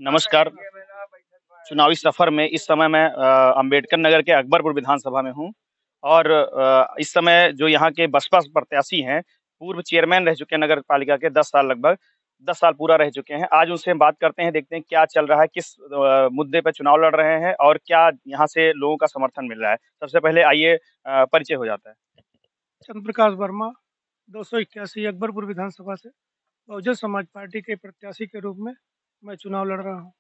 नमस्कार। चुनावी सफर में इस समय मैं अंबेडकर नगर के अकबरपुर विधानसभा में हूँ और इस समय जो यहाँ के बसपा प्रत्याशी हैं, पूर्व चेयरमैन रह चुके हैं नगर पालिका के 10 साल लगभग 10 साल पूरा रह चुके हैं। आज उनसे हम बात करते हैं, देखते हैं क्या चल रहा है, किस मुद्दे पे चुनाव लड़ रहे हैं और क्या यहाँ से लोगों का समर्थन मिल रहा है। सबसे पहले आइए परिचय हो जाता है। चंद्र प्रकाश वर्मा 281 अकबरपुर विधानसभा से बहुजन समाज पार्टी के प्रत्याशी के रूप में मैं चुनाव लड़ रहा हूं।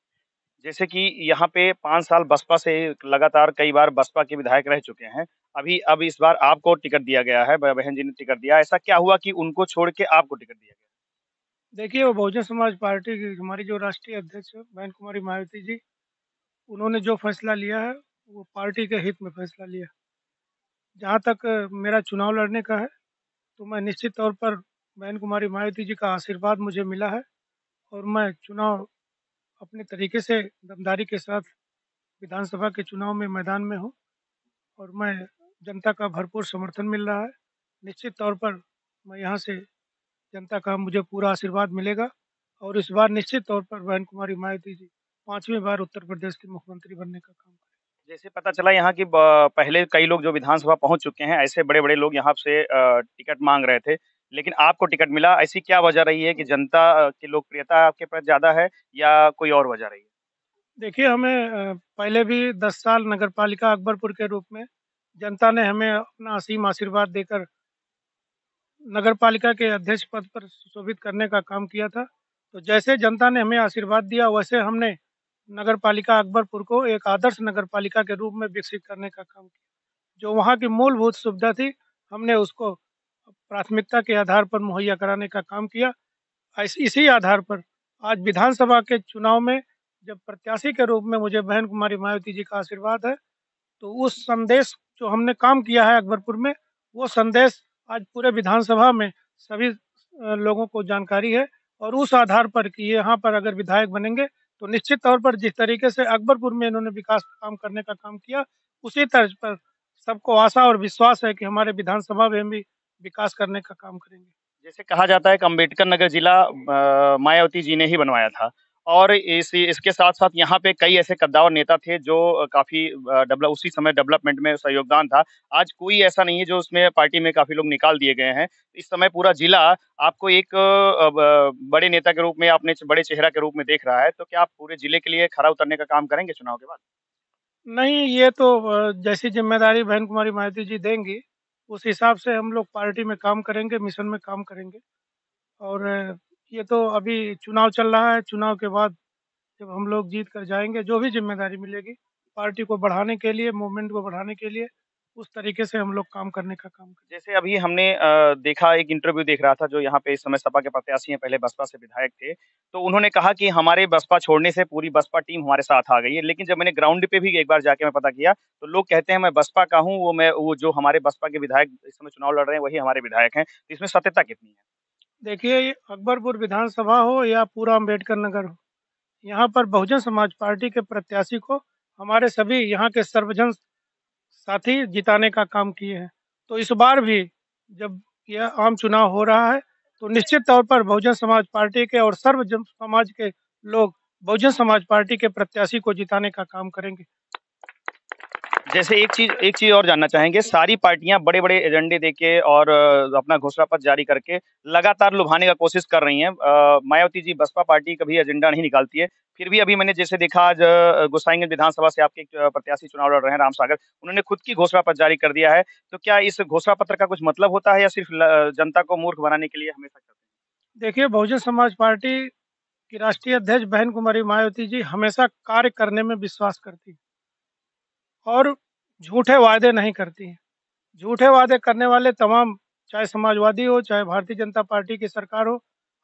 जैसे कि यहाँ पे 5 साल बसपा से लगातार कई बार बसपा के विधायक रह चुके हैं। अब इस बार आपको टिकट दिया गया है, ब बहन जी ने टिकट दिया। ऐसा क्या हुआ कि उनको छोड़ के आपको टिकट दिया गया? देखिए, वो बहुजन समाज पार्टी की हमारी जो राष्ट्रीय अध्यक्ष है बहन कुमारी मायावती जी, उन्होंने जो फैसला लिया है वो पार्टी के हित में फैसला लिया। जहाँ तक मेरा चुनाव लड़ने का है, तो मैं निश्चित तौर पर बहन कुमारी मायावती जी का आशीर्वाद मुझे मिला है और मैं चुनाव अपने तरीके से दमदारी के साथ विधानसभा के चुनाव में मैदान में हूँ और मैं जनता का भरपूर समर्थन मिल रहा है। निश्चित तौर पर मैं यहाँ से जनता का मुझे पूरा आशीर्वाद मिलेगा और इस बार निश्चित तौर पर बहन कुमारी मायावती जी 5वीं बार उत्तर प्रदेश के मुख्यमंत्री बनने का काम करें। जैसे पता चला यहाँ की ब पहले कई लोग जो विधानसभा पहुँच चुके हैं, ऐसे बड़े-बड़े लोग यहाँ से टिकट माँग रहे थे, लेकिन आपको टिकट मिला। ऐसी क्या वजह रही है कि जनता की लोकप्रियता आपके प्रति ज़्यादा है या कोई और वजह रही है? देखिए, हमें पहले भी 10 साल नगर पालिका अकबरपुर के रूप में जनता ने हमें अपना असीम आशीर्वाद देकर नगर पालिका के अध्यक्ष पद पर सुशोभित करने का काम किया था। तो जैसे जनता ने हमें आशीर्वाद दिया, वैसे हमने नगर पालिका अकबरपुर को एक आदर्श नगर पालिका के रूप में विकसित करने का काम किया। जो वहाँ की मूलभूत सुविधा थी, हमने उसको प्राथमिकता के आधार पर मुहैया कराने का काम किया। इसी आधार पर आज विधानसभा के चुनाव में जब प्रत्याशी के रूप में मुझे बहन कुमारी मायावती जी का आशीर्वाद है, तो उस संदेश जो हमने काम किया है अकबरपुर में, वो संदेश आज पूरे विधानसभा में सभी लोगों को जानकारी है और उस आधार पर कि यहाँ पर अगर विधायक बनेंगे, तो निश्चित तौर पर जिस तरीके से अकबरपुर में इन्होंने विकास का काम करने का काम किया, उसी तर्ज पर सबको आशा और विश्वास है कि हमारे विधानसभा में भी विकास करने का काम करेंगे। जैसे कहा जाता है कि अम्बेडकर नगर जिला मायावती जी ने ही बनवाया था और इसके साथ-साथ यहाँ पे कई ऐसे कद्दावर नेता थे जो काफ़ी उसी समय डेवलपमेंट में उसका योगदान था। आज कोई ऐसा नहीं है जो उसमें पार्टी में काफ़ी लोग निकाल दिए गए हैं। इस समय पूरा जिला आपको एक बड़े नेता के रूप में, अपने बड़े चेहरा के रूप में देख रहा है, तो क्या आप पूरे जिले के लिए खरा उतरने का काम करेंगे चुनाव के बाद? नहीं, ये तो जैसी ज़िम्मेदारी बहन कुमारी मायावती जी देंगी, उस हिसाब से हम लोग पार्टी में काम करेंगे, मिशन में काम करेंगे। और ये तो अभी चुनाव चल रहा है, चुनाव के बाद जब हम लोग जीत कर जाएँगे, जो भी ज़िम्मेदारी मिलेगी, पार्टी को बढ़ाने के लिए, मूवमेंट को बढ़ाने के लिए, उस तरीके से हम लोग काम करने का काम करेंगे। जैसे अभी हमने देखा, एक इंटरव्यू देख रहा था जो यहाँ पे इस समय सपा के प्रत्याशी हैं, पहले बसपा से विधायक थे। तो उन्होंने कहा कि हमारे बसपा छोड़ने से पूरी बसपा टीम हमारे साथ आ गई है। लेकिन जब मैंने ग्राउंड पे भी एक बार जाके मैं पता किया, तो लोग कहते हैं मैं बसपा का हूँ, वो जो हमारे बसपा के विधायक इस समय चुनाव लड़ रहे हैं, वही हमारे विधायक हैं। तो इसमें सत्यता कितनी है? देखिए, ये अकबरपुर विधानसभा हो या पूरा अम्बेडकर नगर हो, यहाँ पर बहुजन समाज पार्टी के प्रत्याशी को हमारे सभी यहाँ के सर्वजन साथी जिताने का काम किए हैं। तो इस बार भी जब यह आम चुनाव हो रहा है, तो निश्चित तौर पर बहुजन समाज पार्टी के और सर्व जन समाज के लोग बहुजन समाज पार्टी के प्रत्याशी को जिताने का काम करेंगे। जैसे एक चीज़ और जानना चाहेंगे, सारी पार्टियाँ बड़े-बड़े एजेंडे देके और अपना घोषणा पत्र जारी करके लगातार लुभाने का कोशिश कर रही हैं। मायावती जी बसपा पार्टी कभी एजेंडा नहीं निकालती है। फिर भी अभी मैंने जैसे देखा, आज गोसाईगंज विधानसभा से आपके एक प्रत्याशी चुनाव लड़ रहे हैं, राम सागर, उन्होंने खुद की घोषणा पत्र जारी कर दिया है। तो क्या इस घोषणा पत्र का कुछ मतलब होता है या सिर्फ जनता को मूर्ख बनाने के लिए हमेशा करते हैं? देखिए, बहुजन समाज पार्टी की राष्ट्रीय अध्यक्ष बहन कुमारी मायावती जी हमेशा कार्य करने में विश्वास करती हैं और झूठे वादे नहीं करती हैं। झूठे वादे करने वाले तमाम, चाहे समाजवादी हो, चाहे भारतीय जनता पार्टी की सरकार हो,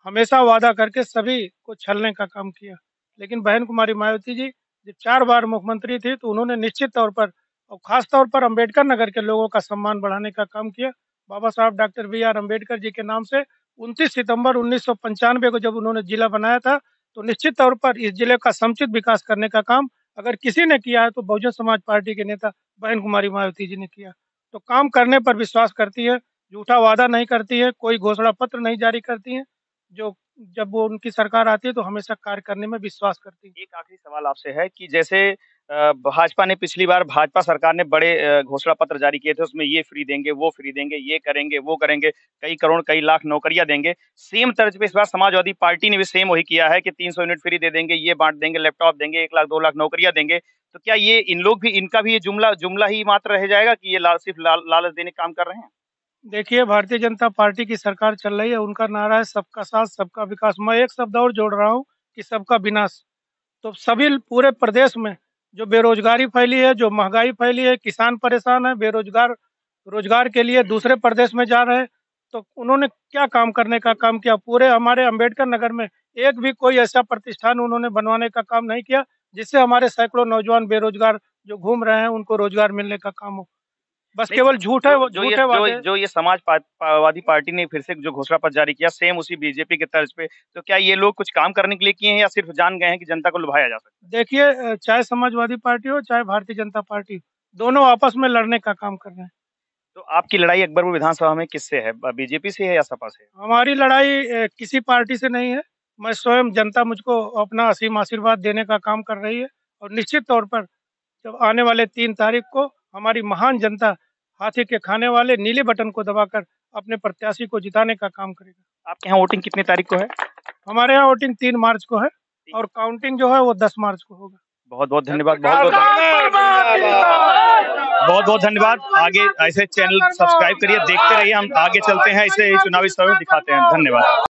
हमेशा वादा करके सभी को छलने का काम किया। लेकिन बहन कुमारी मायावती जी जब 4 बार मुख्यमंत्री थी, तो उन्होंने निश्चित तौर पर और ख़ास तौर पर अम्बेडकर नगर के लोगों का सम्मान बढ़ाने का काम किया। बाबा साहब डॉक्टर बी.आर. अम्बेडकर जी के नाम से 29 सितंबर 1995 को जब उन्होंने जिला बनाया था, तो निश्चित तौर पर इस जिले का समुचित विकास करने का काम अगर किसी ने किया है, तो बहुजन समाज पार्टी के नेता बहन कुमारी मायावती जी ने किया। तो काम करने पर विश्वास करती है, झूठा वादा नहीं करती है, कोई घोषणा पत्र नहीं जारी करती हैं, जो जब वो उनकी सरकार आती है तो हमेशा कार्य करने में विश्वास करती है। एक आखिरी सवाल आपसे है कि जैसे भाजपा ने पिछली बार भाजपा सरकार ने बड़े घोषणा पत्र जारी किए थे, उसमें ये फ्री देंगे, वो फ्री देंगे, ये करेंगे, वो करेंगे, कई करोड़, कई लाख नौकरियाँ देंगे। सेम तर्ज पे इस बार समाजवादी पार्टी ने भी सेम वही किया है कि 300 यूनिट फ्री दे देंगे, ये बाँट देंगे, लैपटॉप देंगे, 1 लाख, 2 लाख नौकरियाँ देंगे। तो क्या ये इन लोग भी इनका भी ये जुमला जुमला ही मात्र रह जाएगा कि ये सिर्फ़ लालच देने का काम कर रहे हैं? देखिए, भारतीय जनता पार्टी की सरकार चल रही है, उनका नारा है सबका साथ, सबका विकास। मैं एक शब्द और जोड़ रहा हूँ कि सबका विनाश। तो सभी पूरे प्रदेश में जो बेरोज़गारी फैली है, जो महँगाई फैली है, किसान परेशान है, बेरोज़गार रोज़गार के लिए दूसरे प्रदेश में जा रहे हैं, तो उन्होंने क्या काम करने का काम किया? पूरे हमारे अम्बेडकर नगर में एक भी कोई ऐसा प्रतिष्ठान उन्होंने बनवाने का काम नहीं किया, जिससे हमारे सैकड़ों नौजवान बेरोज़गार जो घूम रहे हैं, उनको रोज़गार मिलने का काम हो। बस नहीं, केवल झूठ है, वो झूठे वादे। जो ये वादी पार्टी ने फिर से जो घोषणा पत्र जारी किया, सेम उसी बीजेपी के तर्ज पे, तो क्या ये लोग कुछ काम करने के लिए किए हैं या सिर्फ़ जान गए हैं कि जनता को लुभाया जा सकता है? देखिए चाहे समाजवादी पार्टी हो, चाहे भारतीय जनता पार्टी, दोनों आपस में लड़ने का काम कर रहे हैं। तो आपकी लड़ाई अकबरपुर विधानसभा में किससे है? बीजेपी से है या सपा से है? हमारी लड़ाई किसी पार्टी से नहीं है। मैं स्वयं जनता मुझको अपना असीम आशीर्वाद देने का काम कर रही है और निश्चित तौर पर जब आने वाले 3 तारीख को हमारी महान जनता हाथी के खाने वाले नीले बटन को दबाकर अपने प्रत्याशी को जिताने का काम करेगा। आपके यहाँ वोटिंग कितनी तारीख को है? हमारे यहाँ वोटिंग 3 मार्च को है और काउंटिंग जो है वो 10 मार्च को होगा। बहुत-बहुत धन्यवाद। बहुत-बहुत धन्यवाद। आगे ऐसे चैनल सब्सक्राइब करिए, देखते रहिए। हम आगे चलते हैं, ऐसे ही चुनावी समय दिखाते हैं। धन्यवाद।